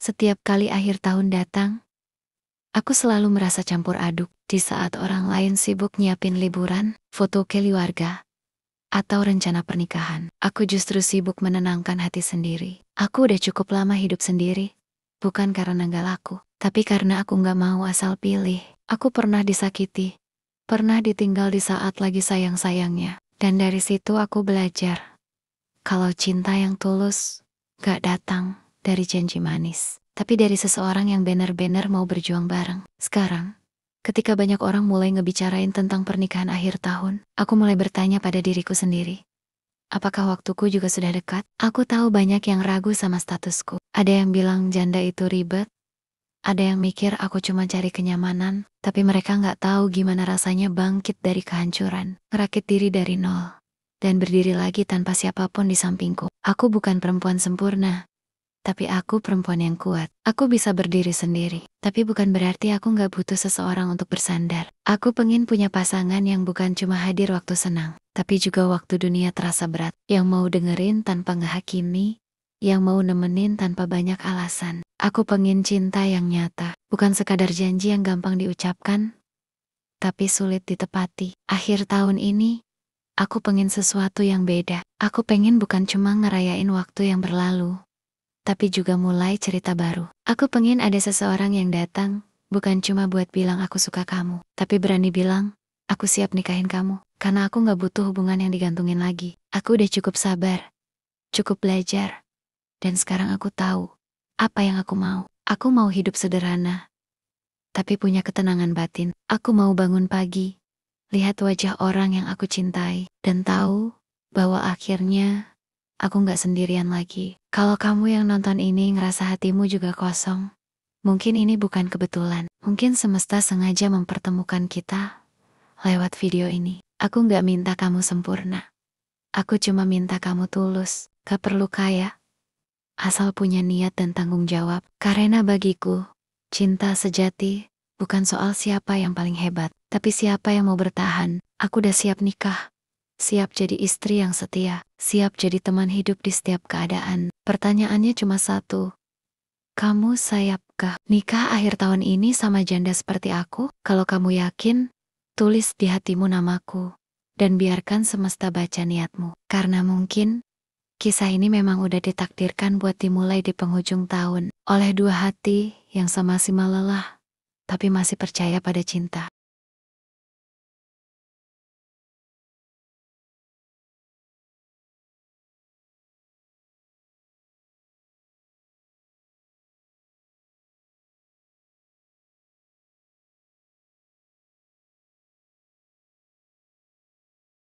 Setiap kali akhir tahun datang, aku selalu merasa campur aduk. Di saat orang lain sibuk nyiapin liburan, foto keluarga, atau rencana pernikahan, aku justru sibuk menenangkan hati sendiri. Aku udah cukup lama hidup sendiri, bukan karena gak laku, tapi karena aku gak mau asal pilih. Aku pernah disakiti, pernah ditinggal di saat lagi sayang-sayangnya, dan dari situ aku belajar kalau cinta yang tulus gak datang dari janji manis, tapi dari seseorang yang benar-benar mau berjuang bareng. Sekarang, ketika banyak orang mulai ngebicarain tentang pernikahan akhir tahun, aku mulai bertanya pada diriku sendiri. Apakah waktuku juga sudah dekat? Aku tahu banyak yang ragu sama statusku. Ada yang bilang janda itu ribet, ada yang mikir aku cuma cari kenyamanan, tapi mereka nggak tahu gimana rasanya bangkit dari kehancuran, ngerakit diri dari nol, dan berdiri lagi tanpa siapapun di sampingku. Aku bukan perempuan sempurna, tapi aku perempuan yang kuat. Aku bisa berdiri sendiri, tapi bukan berarti aku nggak butuh seseorang untuk bersandar. Aku pengen punya pasangan yang bukan cuma hadir waktu senang, tapi juga waktu dunia terasa berat, yang mau dengerin tanpa ngehakimi, yang mau nemenin tanpa banyak alasan. Aku pengen cinta yang nyata, bukan sekadar janji yang gampang diucapkan, tapi sulit ditepati. Akhir tahun ini, aku pengen sesuatu yang beda. Aku pengen bukan cuma ngerayain waktu yang berlalu, tapi juga mulai cerita baru. Aku pengen ada seseorang yang datang, bukan cuma buat bilang aku suka kamu, tapi berani bilang, aku siap nikahin kamu. Karena aku gak butuh hubungan yang digantungin lagi. Aku udah cukup sabar, cukup belajar, dan sekarang aku tahu apa yang aku mau. Aku mau hidup sederhana, tapi punya ketenangan batin. Aku mau bangun pagi, lihat wajah orang yang aku cintai, dan tahu bahwa akhirnya aku gak sendirian lagi. Kalau kamu yang nonton ini ngerasa hatimu juga kosong, mungkin ini bukan kebetulan. Mungkin semesta sengaja mempertemukan kita lewat video ini. Aku gak minta kamu sempurna. Aku cuma minta kamu tulus. Gak perlu kaya, asal punya niat dan tanggung jawab. Karena bagiku, cinta sejati bukan soal siapa yang paling hebat, tapi siapa yang mau bertahan. Aku udah siap nikah, siap jadi istri yang setia, siap jadi teman hidup di setiap keadaan. Pertanyaannya cuma satu. Kamu siapkah nikah akhir tahun ini sama janda seperti aku? Kalau kamu yakin, tulis di hatimu namaku, dan biarkan semesta baca niatmu. Karena mungkin, kisah ini memang udah ditakdirkan buat dimulai di penghujung tahun, oleh dua hati yang sama-sama lelah, tapi masih percaya pada cinta.